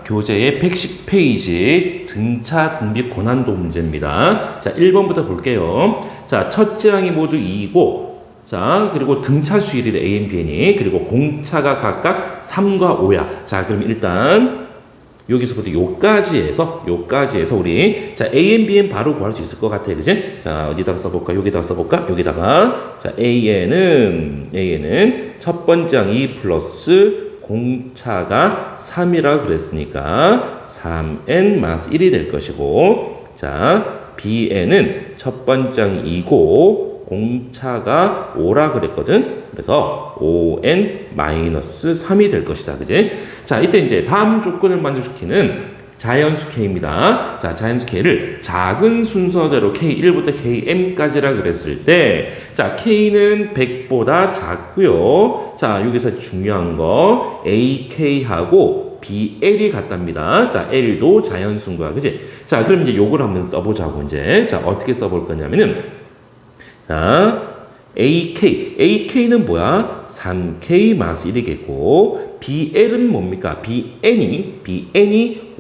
교재의 110페이지 등차 등비 고난도 문제입니다. 자, 1번부터 볼게요. 자, 첫째 항이 모두 2이고, 자, 그리고 등차 수일이 A, N, B, N이, 그리고 공차가 각각 3과 5야. 자, 그럼 일단 여기서부터 요까지 해서 우리 자, A, N, B, N 바로 구할 수 있을 것 같아. 그지? 자, 어디다가 써볼까? 여기다가 써볼까? 여기다가. 자, AN은 첫 번째 항 2 플러스 공차가 3이라고 그랬으니까 3n-1이 될 것이고, 자, bn은 첫 번째 항이 2고 공차가 5라 그랬거든. 그래서 5n-3이 될 것이다. 그지? 자, 이때 이제 다음 조건을 만족시키는 자연수 K입니다. 자, 자연수 K를 작은 순서대로 K1부터 Km까지라 그랬을 때, 자, K는 100보다 작고요. 자, 여기서 중요한 거 AK하고 BL이 같답니다. 자, L도 자연수인 거야. 그지? 자, 그럼 이제 요걸 한번 써보자고, 이제. 자, 어떻게 써볼 거냐면은, 자, AK는 뭐야? 3K-1이겠고, BL은 뭡니까? BN이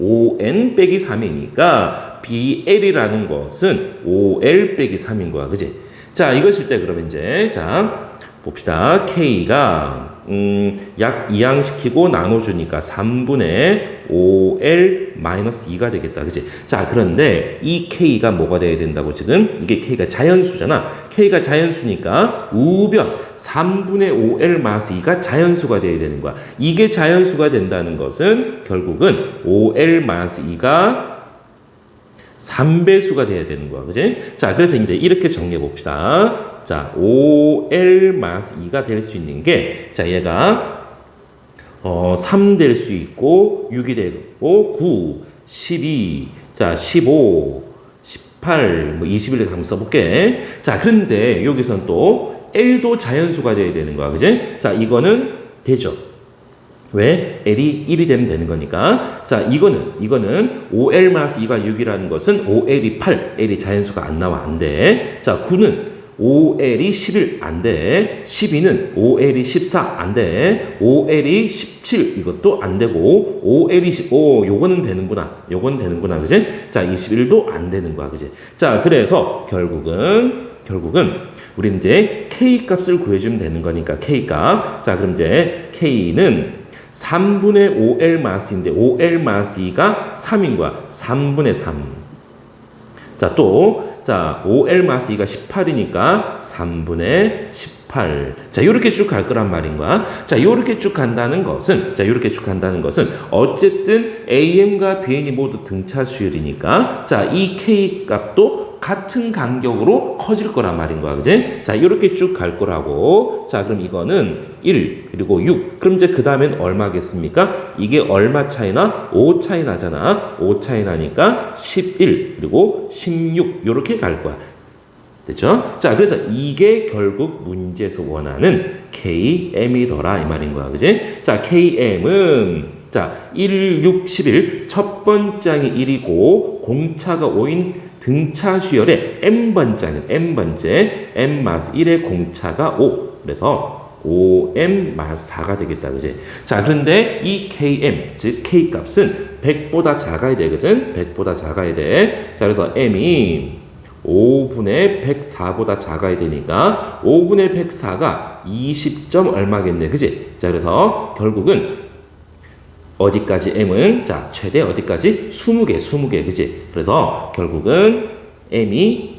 5N 빼기 3이니까, BL이라는 것은 5L 빼기 3인 거야. 그지? 자, 이것일 때 그러면 이제, 자, 봅시다. K가, 약 2항시키고 나눠주니까 3분의 5L-2가 되겠다. 그치? 자, 그런데 이 K가 뭐가 돼야 된다고 지금? 이게 K가 자연수잖아. K가 자연수니까 우변 3분의 5L-2가 자연수가 돼야 되는 거야. 이게 자연수가 된다는 것은 결국은 5L-2가 3배수가 돼야 되는 거야. 그지? 자, 그래서 이제 이렇게 정리해 봅시다. 자, 5L-2가 될 수 있는 게, 자, 얘가 3 될 수 있고 6이 되고 9, 12, 자, 15, 18, 뭐 21을 한번 써볼게. 자, 그런데 여기서는 또 L도 자연수가 돼야 되는 거야. 그지? 자, 이거는 되죠. 왜? L이 1이 되면 되는 거니까. 자, 이거는 5L-2가 6이라는 것은 5L이 8, L이 자연수가 안 나와. 안 돼. 자, 9는 5L이 11 안 돼. 12는 5L이 14 안 돼. 5L이 17 이것도 안 되고 5L이 15 요거는 되는구나. 그지? 자, 21도 안 되는 거야. 그지? 자, 그래서 결국은 우리 이제 K 값을 구해주면 되는 거니까 K 값. 자, 그럼 이제 K는 3분의 5L-2인데 5L-2가 3인 거야. 3분의 3. 자, 또 자, 5L-2가 18이니까 3분의 18. 자, 요렇게 쭉 갈 거란 말인 거야. 자, 요렇게 쭉 간다는 것은 어쨌든 AN과 BN이 모두 등차 수열이니까, 자, 이 K 값도 같은 간격으로 커질 거란 말인 거야. 그지? 자, 요렇게 쭉 갈 거라고. 자, 그럼 이거는 1, 그리고 6. 그럼 이제 그 다음엔 얼마겠습니까? 이게 얼마 차이나? 5 차이 나잖아. 5 차이 나니까 11, 그리고 16. 요렇게 갈 거야. 됐죠? 자, 그래서 이게 결국 문제에서 원하는 KM이더라. 이 말인 거야. 그지? 자, KM은, 자, 1, 6, 11. 첫 번째 항이 1이고, 공차가 5인 등차 수열의 n번째는 n-1의 공차가 5. 그래서 5m-4가 되겠다. 그지? 자, 그런데 이 km, 즉 k 값은 100보다 작아야 되거든. 100보다 작아야 돼. 자, 그래서 m이 5분의 104보다 작아야 되니까 5분의 104가 20점 얼마겠네. 그지? 자, 그래서 결국은 어디까지 m은? 자, 최대 어디까지? 20개. 그지? 그래서 결국은 m이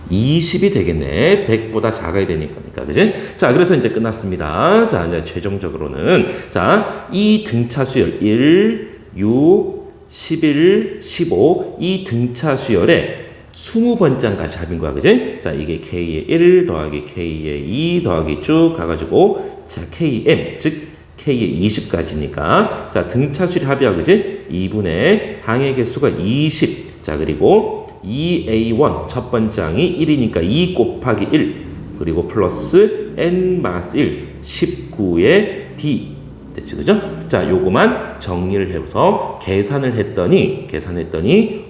20이 되겠네. 100보다 작아야 되니까. 그지? 자, 그래서 이제 끝났습니다. 자, 이제 최종적으로는, 자, 이 등차 수열 1, 6, 11, 15, 이 등차 수열에 20번째까지 잡인 거야. 그지? 자, 이게 K의 1 더하기 K의 2 더하기 쭉 가가지고, 자, KM, 즉, K의 20까지니까. 자, 등차 수열이 합이야. 그지? 2분의 항의 개수가 20. 자, 그리고 2A1 첫 번째 항이 1이니까 2 곱하기 1. 그리고 플러스 N-1 19의 D. 됐죠? 그죠? 자, 요거만 정리를 해서 계산을 했더니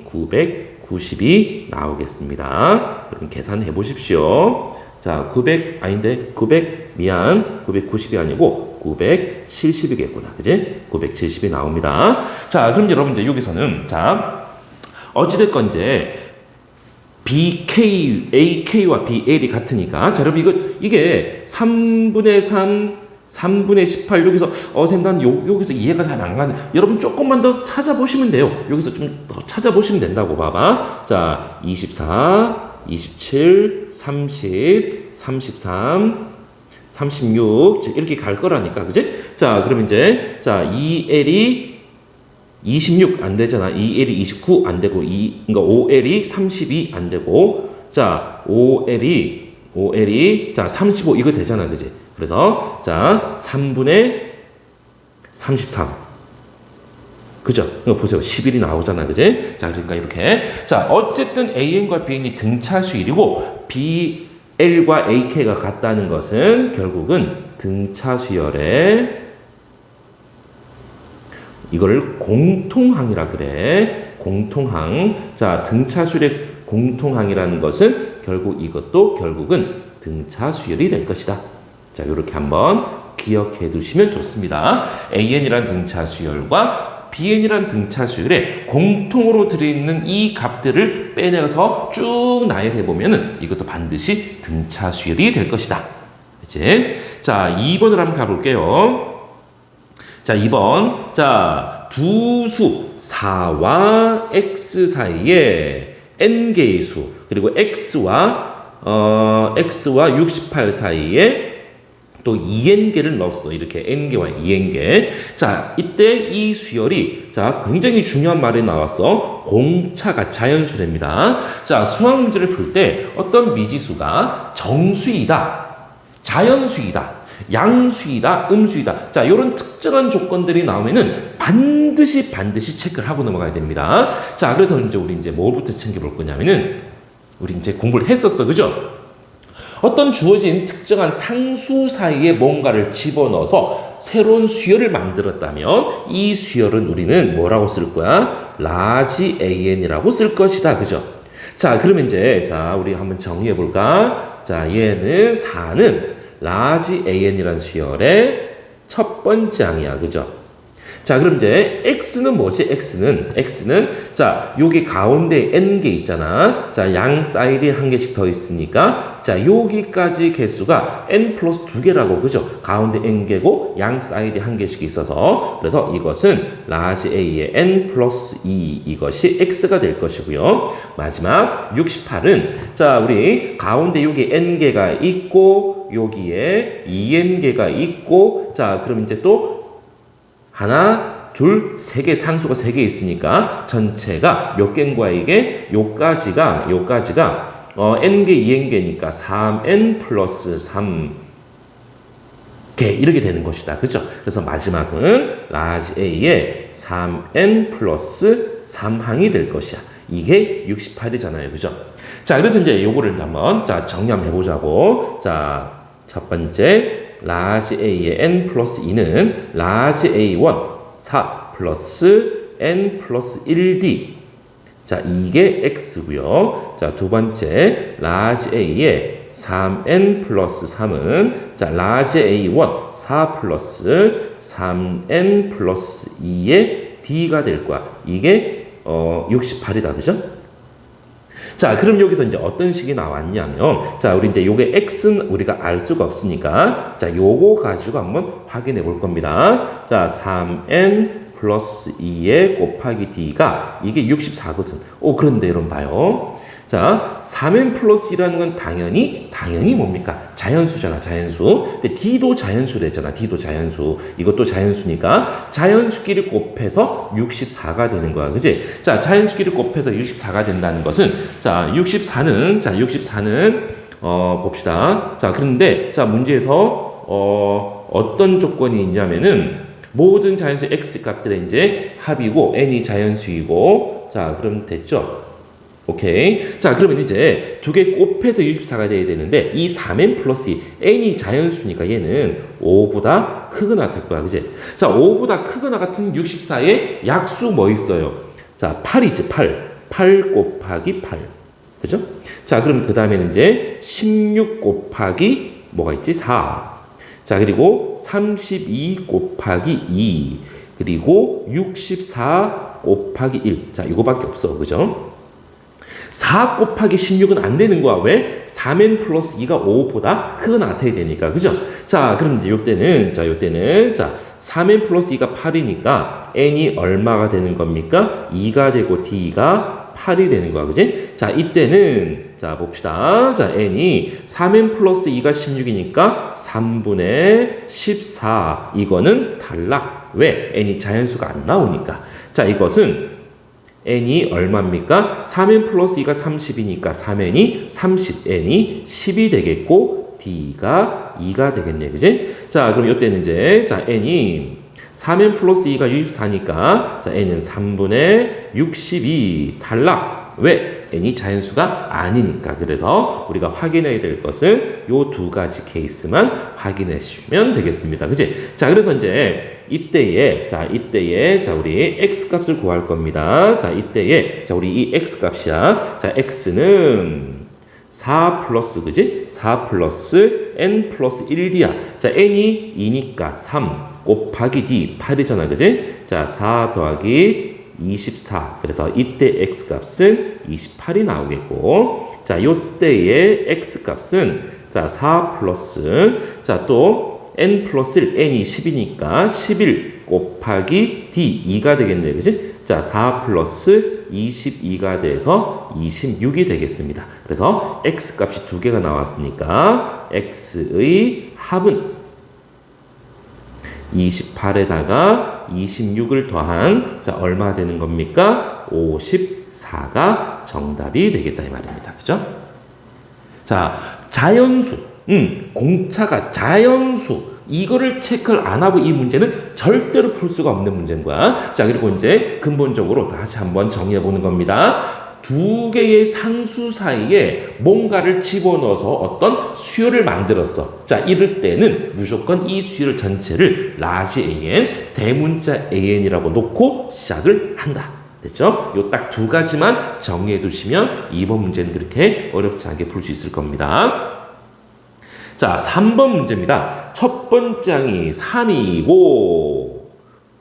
990이 나오겠습니다. 그럼 계산해 보십시오. 자, 990이 아니고 9 970이겠구나. 그지? 970이 나옵니다. 자, 그럼 여러분 이제 여기서는 자, 어찌됐건 이제 BK, AK와 BL이 같으니까 자, 여러분 이게 3분의 3, 3분의 18 여기서 쌤 난 여기서 이해가 잘 안 가네. 여러분 조금만 더 찾아보시면 돼요. 여기서 좀 더 찾아보시면 된다고 봐봐. 자, 24, 27, 30, 33, 36 이렇게 갈 거라니까, 그지? 자, 그럼 이제 자 2L이 26 안 되잖아. 2L이 29 안 되고 그러니까 5L이 32 안 되고 자 5L이 자 35 이거 되잖아, 그지? 그래서 자 3분의 33 그죠? 이거 보세요. 11이 나오잖아, 그지? 자, 그러니까 이렇게 자 어쨌든 AN과 BN이 등차 수열이고 BL과 AK가 같다는 것은 결국은 등차 수열의 이거를 공통항이라 그래. 공통항. 자, 등차 수열의 공통항이라는 것은 결국 이것도 결국은 등차 수열이 될 것이다. 자, 이렇게 한번 기억해 두시면 좋습니다. AN이란 등차 수열과 BN이란 등차 수열에 공통으로 들어있는 이 값들을 빼내서 쭉 나열해 보면은 이것도 반드시 등차 수열이 될 것이다. 이제 자, 2번을 한번 가볼게요. 자, 2번. 자, 두 수 4와 x 사이에 n개의 수 그리고 x와 68 사이에 또 2n개를 넣었어. 이렇게 n개와 2n개. 자, 이때 이 수열이 자, 굉장히 중요한 말이 나왔어. 공차가 자연수랍니다. 자, 수학 문제를 풀 때 어떤 미지수가 정수이다, 자연수이다, 양수이다, 음수이다. 자, 이런 특정한 조건들이 나오면은 반드시 체크를 하고 넘어가야 됩니다. 자, 그래서 이제 우리 이제 뭐부터 챙겨볼 거냐면은 우리 이제 공부를 했었어, 그죠? 어떤 주어진 특정한 상수 사이에 뭔가를 집어넣어서 새로운 수열을 만들었다면 이 수열은 우리는 뭐라고 쓸 거야? 라지 AN이라고 쓸 것이다, 그죠? 자, 그러면 이제 자, 우리 한번 정리해 볼까? 자, 얘는 4는 라지 AN이라는 수열의 첫 번째 항이야, 그죠? 자, 그럼 이제 x는 뭐지? x는 자, 여기 가운데 n개 있잖아. 자, 양 사이드에 한 개씩 더 있으니까 자, 여기까지 개수가 n 플러스 2개라고, 그죠? 가운데 n개고 양 사이드에 한 개씩 있어서 그래서 이것은 라지 A의 n 플러스 2 이것이 x가 될 것이고요. 마지막 68은 자, 우리 가운데 여기 n개가 있고 여기에 2n개가 있고 자, 그럼 이제 또 하나, 둘, 세 개 상수가 3개 있으니까 전체가 몇 개인 거야 이게? 요까지가 n개, 2n개니까 3n 플러스 3개 이렇게 되는 것이다. 그죠? 그래서 마지막은 라지 A의 3n 플러스 3항이 될 것이야. 이게 68이잖아요. 그죠? 자, 그래서 이제 요거를 한번 자, 정리 한번 해보자고. 자, 첫 번째 라지 A의 n 플러스 2는 라지 A1 4 플러스 n 플러스 1d 자, 이게 x고요. 자, 두 번째 라지 A의 3n 플러스 3은 자, 라지 A1 4 플러스 3n 플러스 2의 d가 될 거야. 이게 68이다. 그죠? 자, 그럼 여기서 이제 어떤 식이 나왔냐면, 자, 우리 이제 요게 x는 우리가 알 수가 없으니까, 자, 요거 가지고 한번 확인해 볼 겁니다. 자, 3n 플러스 2에 곱하기 d가 이게 64거든. 그런데 여러분 봐요. 자, 3n 플러스 2라는 건 당연히 뭡니까? 자연수잖아, 자연수. 근데 d도 자연수래잖아, d도 자연수. 이것도 자연수니까 자연수끼리 곱해서 64가 되는 거야, 그지? 자, 자연수끼리 곱해서 64가 된다는 것은 자, 64는 봅시다. 자, 그런데 자, 문제에서 어떤 조건이 있냐면은 모든 자연수 x 값들의 이제 합이고 n이 자연수이고 자, 그럼 됐죠? 오케이. 자, 그러면 이제 두 개 곱해서 64가 돼야 되는데 이 3n 플러스 2, n이 자연수니까 얘는 5보다 크거나 같을 거야. 그지? 자, 5보다 크거나 같은 64에 약수 뭐 있어요? 자, 8이지, 8. 8 곱하기 8. 그죠? 자, 그럼 그 다음에는 이제 16 곱하기 뭐가 있지? 4. 자, 그리고 32 곱하기 2. 그리고 64 곱하기 1. 자, 이거밖에 없어. 그죠? 4 곱하기 16은 안 되는 거야. 왜? 3n 플러스 2가 5보다 크거나 같아야 되니까. 그죠? 자, 그럼 이제 요때는, 자, 3n 플러스 2가 8이니까 n이 얼마가 되는 겁니까? 2가 되고 d가 8이 되는 거야. 그지? 자, 이때는, 자, 봅시다. 자, n이 3n 플러스 2가 16이니까 3분의 14. 이거는 탈락. 왜? n이 자연수가 안 나오니까. 자, 이것은 n이 얼마입니까? 3n 플러스 2가 30이니까 3n이 30, n이 10이 되겠고 d가 2가 되겠네. 그지? 자, 그럼 이때는 이제 자, n이 3n 플러스 2가 64니까 자, n은 3분의 62 탈락. 왜? n이 자연수가 아니니까. 그래서 우리가 확인해야 될 것은 요 두 가지 케이스만 확인해 주시면 되겠습니다. 그지? 자, 그래서 이제 이때에 자, 우리 x 값을 구할 겁니다. 자, 이때에 자, 우리 이 x 값이야. 자, x는 4 플러스, 그지? 4 플러스 n 플러스 1d야. 자, n이 2니까 3 곱하기 d 8이잖아. 그지? 자, 4 더하기 24. 그래서 이때 x 값은 28이 나오겠고, 자, 요때의 x 값은 자, 4 플러스, 자, 또 n 플러스 1, n이 10이니까 11 곱하기 d 2가 되겠네요. 그지? 자, 4 플러스 22가 돼서 26이 되겠습니다. 그래서 x 값이 두 개가 나왔으니까 x의 합은 28에다가 26을 더한 자, 얼마 되는 겁니까? 54가 정답이 되겠다 이 말입니다. 그죠? 자, 자연수. 공차가 자연수. 이거를 체크를 안 하고 이 문제는 절대로 풀 수가 없는 문제인 거야. 자, 그리고 이제 근본적으로 다시 한번 정리해 보는 겁니다. 두 개의 상수 사이에 뭔가를 집어넣어서 어떤 수열을 만들었어. 자, 이럴 때는 무조건 이 수열 전체를 라지 AN, 대문자 AN이라고 놓고 시작을 한다. 됐죠? 요 딱 두 가지만 정리해 두시면 이번 문제는 그렇게 어렵지 않게 풀 수 있을 겁니다. 자, 3번 문제입니다. 첫 번째 항이 3이고,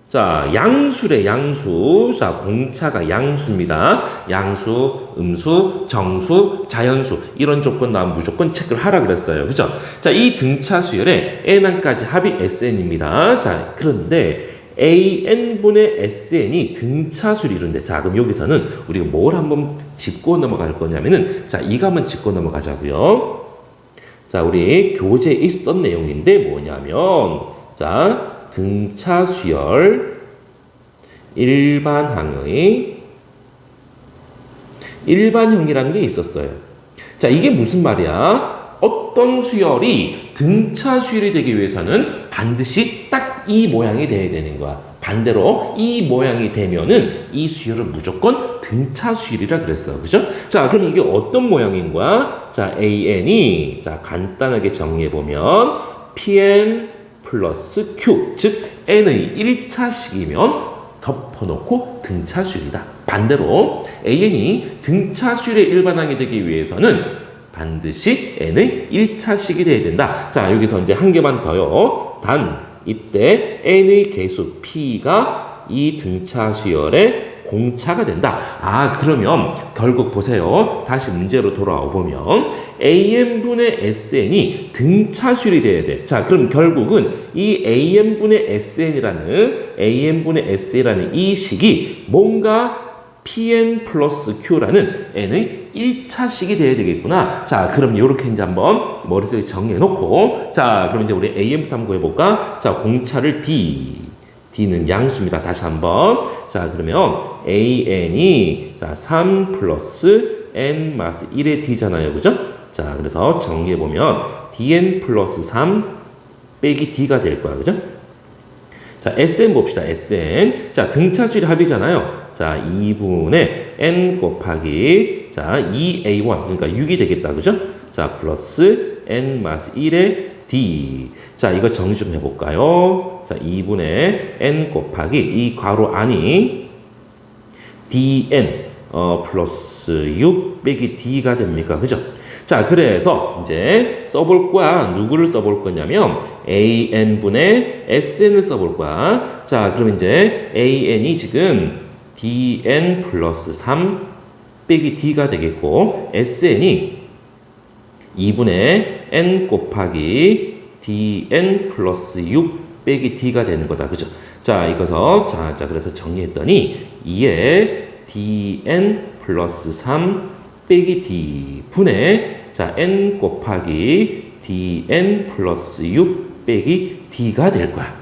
자, 양수래, 양수. 자, 공차가 양수입니다. 양수, 음수, 정수, 자연수. 이런 조건 나오면 무조건 체크를 하라 그랬어요. 그죠? 자, 이 등차 수열에 n항까지 합이 SN입니다. 자, 그런데 AN분의 SN이 등차수를 이룬대. 자, 그럼 여기서는 우리가 뭘 한번 짚고 넘어갈 거냐면은, 자, 이거 한번 짚고 넘어가자고요. 자, 우리 교재에 있었던 내용인데 뭐냐면, 자, 등차 수열 일반형이라는 게 있었어요. 자, 이게 무슨 말이야? 어떤 수열이 등차 수열이 되기 위해서는 반드시 딱 이 모양이 돼야 되는 거야. 반대로 이 모양이 되면은 이 수열은 무조건 등차 수열이라 그랬어요. 그죠? 자, 그럼 이게 어떤 모양인 거야? 자, AN이 자, 간단하게 정리해 보면 PN 플러스 Q, 즉 N의 1차식이면 덮어놓고 등차수열이다. 반대로 AN이 등차수열의 일반항이 되기 위해서는 반드시 N의 1차식이 돼야 된다. 자, 여기서 이제 한 개만 더요. 단 이때 N의 개수 P가 이 등차수열의 공차가 된다. 아, 그러면 결국 보세요. 다시 문제로 돌아와 보면 AN분의 SN이 등차수열이 돼야 돼. 자, 그럼 결국은 이 AN분의 SN이라는 이 식이 뭔가 PN 플러스 Q라는 N의 1차식이 돼야 되겠구나. 자, 그럼 이렇게 이제 한번 머릿속에 정리해 놓고, 자, 그럼 이제 우리 AN부터 한번 구해볼까? 자, 공차를 D는 양수입니다. 다시 한번. 자, 그러면 AN이 자, 3 플러스 N 마스 1의 D잖아요. 그죠? 자, 그래서 정리해보면 DN 플러스 3 빼기 D가 될 거야. 그죠? 자, SN 봅시다. SN. 자, 등차수열이 합이잖아요. 자, 2분의 N 곱하기 자, 2A1 그러니까 6이 되겠다. 그죠? 자, 플러스 N 마스 1의 D. 자, 이거 정리 좀 해볼까요? 자, 2분의 N 곱하기 이 괄호 안이 DN 플러스 6 빼기 D가 됩니까? 그죠? 자, 그래서 이제 써볼 거야. 누구를 써볼 거냐면 AN분의 SN을 써볼 거야. 자, 그럼 이제 AN이 지금 DN 플러스 3 빼기 D가 되겠고 SN이 2분의 N 곱하기 DN 플러스 6 빼기 D가 되는 거다. 그죠? 자, 이거서 자, 그래서 정리했더니 2에 DN 플러스 3 빼기 D 분의 자, N 곱하기 DN 플러스 6 빼기 D가 될 거야.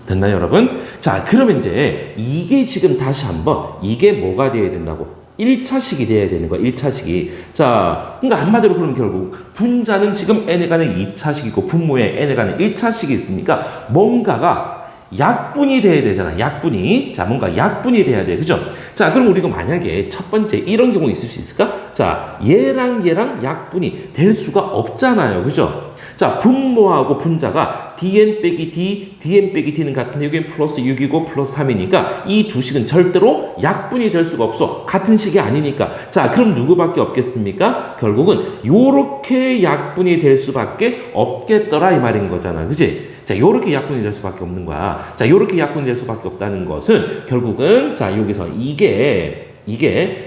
됐나요, 여러분? 자, 그러면 이제 이게 지금 다시 한번 이게 뭐가 돼야 된다고? 1차식이 돼야 되는 거야, 1차식이. 자, 그러니까 한마디로 그러면 결국 분자는 지금 n에 가는 2차식이고 분모에 n에 가는 1차식이 있으니까 뭔가가 약분이 돼야 되잖아, 약분이. 자, 뭔가 약분이 돼야 돼, 그죠? 자, 그럼 우리가 만약에 첫 번째 이런 경우 있을 수 있을까? 자, 얘랑 약분이 될 수가 없잖아요, 그죠? 자, 분모하고 분자가 dn 빼기 d, dn 빼기 d는 같은데 여기는 플러스 6이고 플러스 3이니까 이 두 식은 절대로 약분이 될 수가 없어. 같은 식이 아니니까. 자, 그럼 누구밖에 없겠습니까? 결국은 요렇게 약분이 될 수밖에 없겠더라 이 말인 거잖아, 그지? 자, 요렇게 약분이 될 수밖에 없는 거야. 자, 요렇게 약분이 될 수밖에 없다는 것은 결국은 자, 여기서 이게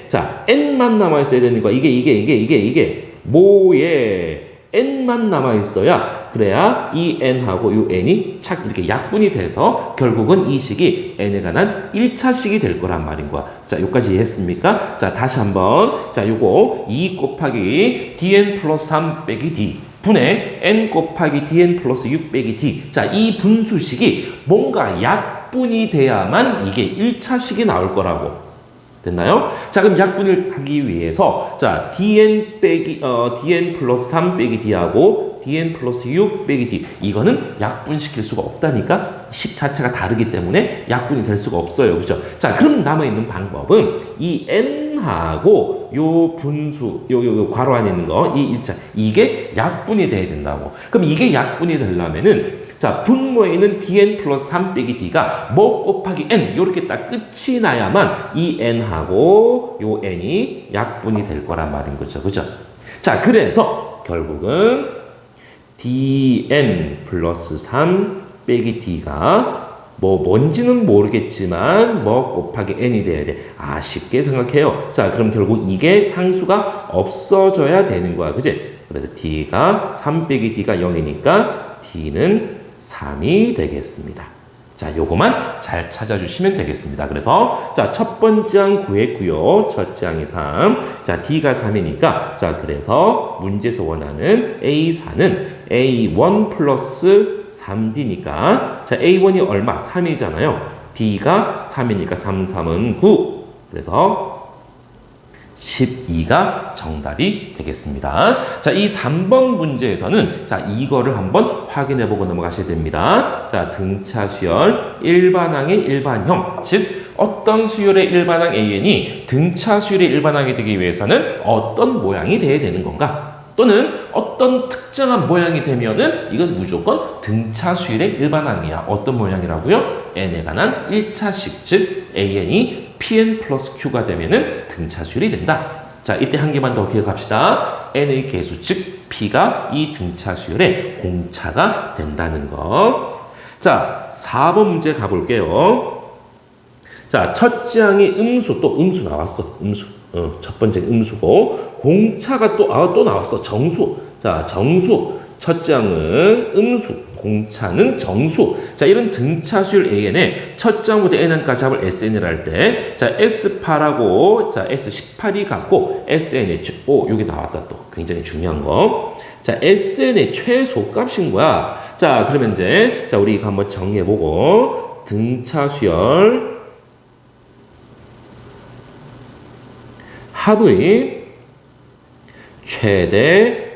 자, n만 남아 있어야 되는 거야. 이게 뭐에 n만 남아 있어야 그래야 이 n하고 이 n이 착 이렇게 약분이 돼서 결국은 이 식이 n에 관한 1차식이 될 거란 말인 거야. 자, 여기까지 이해했습니까? 자, 다시 한번. 자, 요거 2 곱하기 dn 플러스 3 빼기 d 분의 n 곱하기 dn 플러스 6 빼기 d. 자, 이 분수식이 뭔가 약분이 돼야만 이게 1차식이 나올 거라고. 됐나요? 자, 그럼 약분을 하기 위해서 자, dn 플러스 3 빼기 d하고 dn 플러스 6 빼기 d 이거는 약분시킬 수가 없다니까. 식 자체가 다르기 때문에 약분이 될 수가 없어요. 그죠? 자, 그럼 남아있는 방법은 이 n하고 요 분수 요 괄호 안에 있는 거 이 1차 이게 약분이 돼야 된다고. 그럼 이게 약분이 되려면은 자, 분모에 있는 dn 플러스 3 빼기 d가 뭐 곱하기 n 이렇게 딱 끝이 나야만 이 n하고 요 n이 약분이 될 거란 말인 거죠. 그죠? 자, 그래서 결국은 dn 플러스 3 빼기 d가 뭔지는 모르겠지만 곱하기 n이 돼야 돼. 아, 쉽게 생각해요. 자, 그럼 결국 이게 상수가 없어져야 되는 거야. 그지? 그래서 d가 3 빼기 d가 0이니까 d는 3이 되겠습니다. 자, 요거만 잘 찾아주시면 되겠습니다. 그래서 자, 첫 번째 항 구했고요. 첫째 항이 3. 자, d가 3이니까 자, 그래서 문제에서 원하는 A4는 A1 플러스 3D니까 자, A1이 얼마? 3이잖아요. D가 3이니까 3, 3은 9. 그래서 12가 정답이 되겠습니다. 자, 이 3번 문제에서는 자, 이거를 한번 확인해 보고 넘어가셔야 됩니다. 자, 등차 수열 일반항의 일반형, 즉 어떤 수열의 일반항 AN이 등차 수열의 일반항이 되기 위해서는 어떤 모양이 돼야 되는 건가? 또는 어떤 특정한 모양이 되면은 이건 무조건 등차 수열의 일반항이야. 어떤 모양이라고요? n에 관한 1차식, 즉 AN이 Pn 플러스 Q가 되면은 등차수열이 된다. 자, 이때 한 개만 더 기억합시다. n의 개수, 즉 P가 이 등차수열의 공차가 된다는 거. 자, 4번 문제 가볼게요. 자, 첫째 항이 음수, 또 음수 나왔어. 음수. 첫 번째 음수고, 공차가 또 나왔어. 정수. 자, 정수. 첫째 항은 음수, 공차는 정수. 자, 이런 등차수열 AN의 첫째 항부터 n항까지 합을 SN이라 할 때, 자, S8하고, 자, S18이 같고, SN의 여기 나왔다 또. 굉장히 중요한 거. 자, SN의 최소값인 거야. 자, 그러면 이제, 자, 우리 이거 한번 정리해보고, 등차수열 합의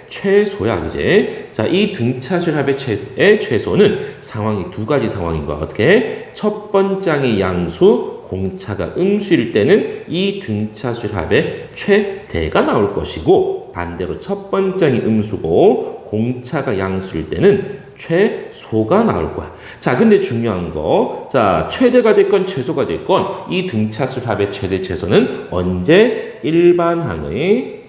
최소야, 그지? 자, 이 등차수열 합의 최소는 상황이 두 가지 상황인 거야. 어떻게? 첫 번째 항의 양수, 공차가 음수일 때는 이 등차수열 합의 최대가 나올 것이고, 반대로 첫 번째 항이 음수고, 공차가 양수일 때는 최소가 나올 거야. 자, 근데 중요한 거, 자, 최대가 됐건 최소가 됐건 이 등차수열 합의 최대 최소는 언제 일반항의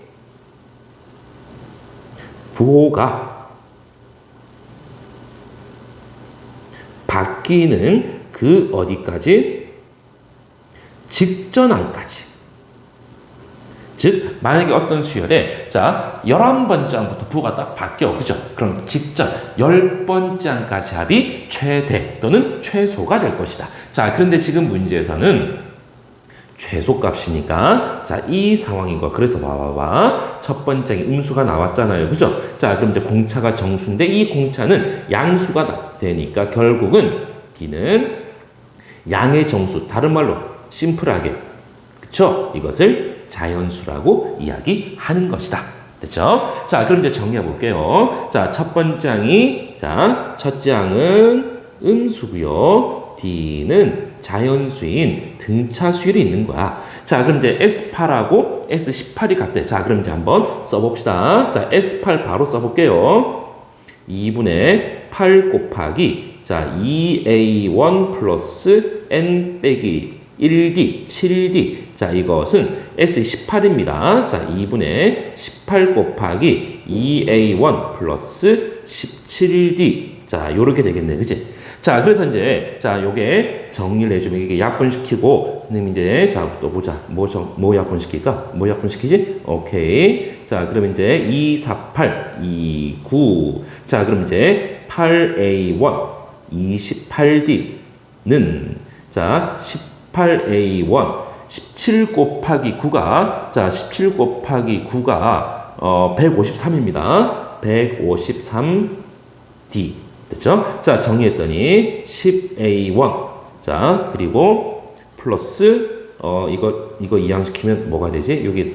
부호가 바뀌는 그 어디까지? 직전항까지. 즉 만약에 어떤 수열에 자 11번째 항부터 부호가 딱 바뀌어. 그죠? 그럼 직전 10번째 항까지 합이 최대 또는 최소가 될 것이다. 자 그런데 지금 문제에서는 최소값이니까 자 이 상황인 거야. 그래서 봐봐. 첫 번째 음수가 나왔잖아요. 그죠? 자 그럼 이제 공차가 정수인데 이 공차는 양수가 되니까 결국은 D는 양의 정수. 다른 말로 심플하게 그쵸? 이것을 자연수라고 이야기하는 것이다. 됐죠? 자 그럼 이제 정리해 볼게요. 자 첫 번째 항이 자 첫째 항은 음수고요. D는 자연수인 등차수열이 있는 거야. 자, 그럼 이제 S8하고 S18이 같대. 자, 그럼 이제 한번 써봅시다. 자, S8 바로 써볼게요. 2분의 8 곱하기 자, 2A1 플러스 N 빼기 1D, 7D. 자, 이것은 S18입니다. 자, 2분의 18 곱하기 2A1 플러스 17D. 자, 요렇게 되겠네. 그치? 자, 그래서 이제, 자, 요게 정리를 해주면 이게 약분시키고, 선생님 이제, 자, 또 보자. 뭐 약분시킬까? 뭐 약분시키지? 오케이. 자, 그러면 이제 2, 4, 8, 2, 9. 자, 그럼 이제 8A1, 28D는, 자, 18A1, 17 곱하기 9가, 자, 17 곱하기 9가, 153입니다. 153D. 됐죠? 자, 정리했더니 10A1. 자, 그리고 플러스 이거 이항시키면 뭐가 되지? 여기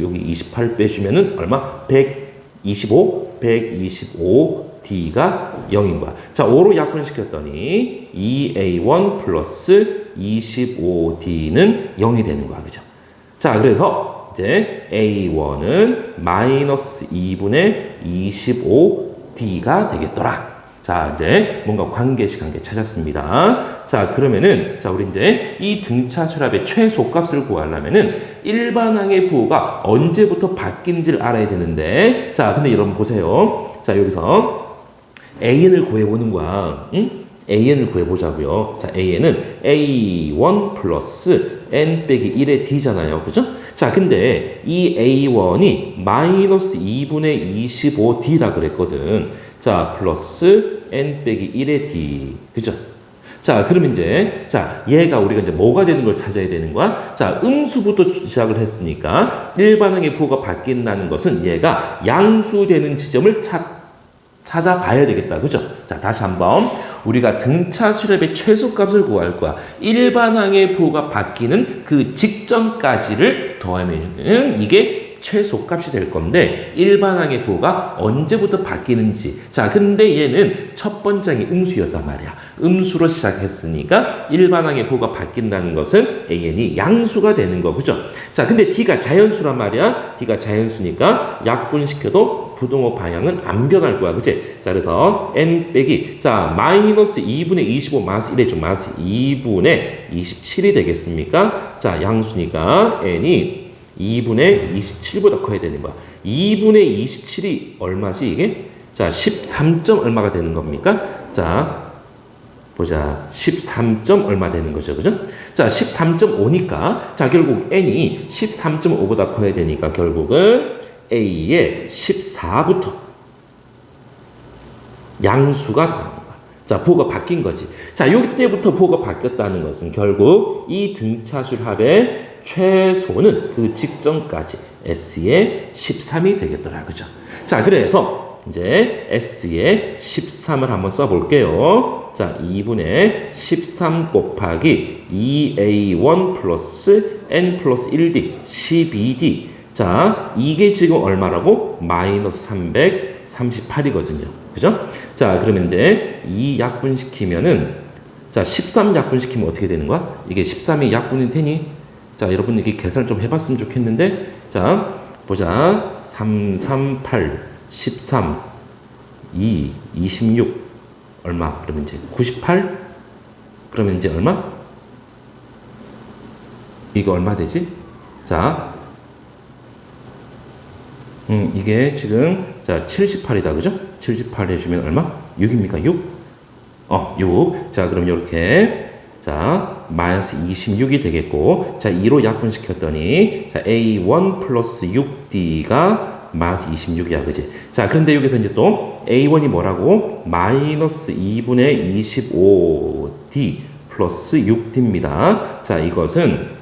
여기 28 빼주면은 얼마? 125. 125D가 0인 거야. 자, 5로 약분시켰더니 2A1 플러스 25D는 0이 되는 거야. 그죠? 자, 그래서 이제 A1은 마이너스 2분의 25D가 되겠더라. 자, 이제 뭔가 관계 찾았습니다. 자, 그러면은, 자, 우리 이제 이 등차수랍의 최소값을 구하려면은 일반항의 부호가 언제부터 바뀌는지를 알아야 되는데, 자, 근데 여러분 보세요. 자, 여기서 AN을 구해보는 거야. 응? AN을 구해보자고요. 자, AN은 A1 플러스 N 빼기 1의 D잖아요. 그죠? 자, 근데 이 A1이 마이너스 2분의 25D라 그랬거든. 자, 플러스 N 빼기 1의 D. 그죠? 자, 그러면 이제, 자, 얘가 우리가 이제 뭐가 되는 걸 찾아야 되는 거야? 자, 음수부터 시작을 했으니까 일반항의 부호가 바뀐다는 것은 얘가 양수되는 지점을 찾아봐야 되겠다. 그죠? 자, 다시 한번. 우리가 등차수렴의 최소값을 구할 거야. 일반항의 부호가 바뀌는 그 직전까지를 더하면 이게 최소값이 될 건데 일반항의 부호가 언제부터 바뀌는지. 자, 근데 얘는 첫 번째 항이 음수였단 말이야. 음수로 시작했으니까 일반항의 부호가 바뀐다는 것은 AN이 양수가 되는 거. 그죠? 자, 근데 D가 자연수란 말이야. D가 자연수니까 약분시켜도 부동호 방향은 안 변할 거야. 그치? 자, 그래서 N 빼기 자, 마이너스 2분의 25 마이너스 1 해줘. 마이너스 2분의 27이 되겠습니까? 자, 양수니까 N이 2분의 27보다 커야 되는 거야. 2분의 27이 얼마지 이게? 자, 13점 얼마가 되는 겁니까? 자, 보자. 13점 얼마 되는 거죠. 그죠? 자, 13.5니까 자, 결국 N이 13.5보다 커야 되니까 결국은 A의 14부터 양수가 나오는 거야. 자, 부호가 바뀐 거지. 자, 이때부터 부호가 바뀌었다는 것은 결국 이 등차술 합의 최소는 그 직전까지 S의 13이 되겠더라. 그죠? 자, 그래서 이제 S의 13을 한번 써볼게요. 자, 2분의 13 곱하기 2A1 플러스 N 플러스 1D 12D. 자, 이게 지금 얼마라고? 마이너스 338이거든요. 그죠? 자, 그러면 이제 2 약분시키면은 자, 13 약분시키면 어떻게 되는 거야? 이게 13이 약분이 되니? 자, 여러분 이렇게 계산을 좀 해봤으면 좋겠는데, 자, 보자. 3, 3, 8, 13, 2, 26, 얼마? 그러면 이제 98? 그러면 이제 얼마? 이거 얼마 되지? 자, 이게 지금, 자, 78이다. 그죠? 78 해주면 얼마? 6입니까? 6? 6. 자, 그럼 이렇게. 자, 마이너스 26이 되겠고. 자, 2로 약분시켰더니. 자, A1 플러스 6D가 마이너스 26이야. 그지? 자, 그런데 여기서 이제 또 A1이 뭐라고? 마이너스 2분의 25D 플러스 6D입니다. 자, 이것은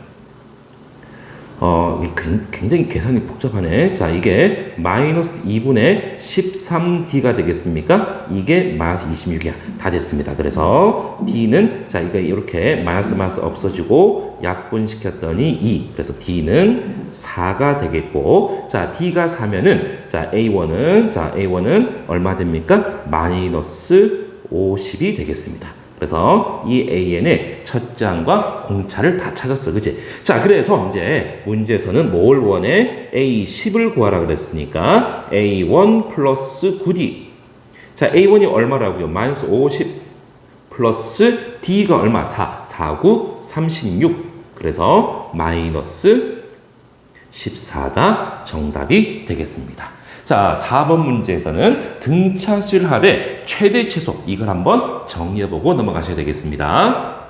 굉장히 계산이 복잡하네. 자, 이게 마이너스 2분의 13D가 되겠습니까? 이게 마이너스 26이야. 다 됐습니다. 그래서 D는, 자, 이거 이렇게 마이너스 없어지고 약분시켰더니 2. 그래서 D는 4가 되겠고, 자, D가 4면은, 자, A1은 얼마 됩니까? 마이너스 50이 되겠습니다. 그래서 이 AN의 첫 장과 공차를 다 찾았어. 그치? 자, 그래서 이제 문제에서는 뭘 원해? A10을 구하라 그랬으니까 A1 플러스 9D. 자, A1이 얼마라고요? 마이너스 50 플러스 D가 얼마? 4. 4, 9, 36. 그래서 마이너스 14가 정답이 되겠습니다. 자, 4번 문제에서는 등차수열 합의 최대 최소 이걸 한번 정리해보고 넘어가셔야 되겠습니다.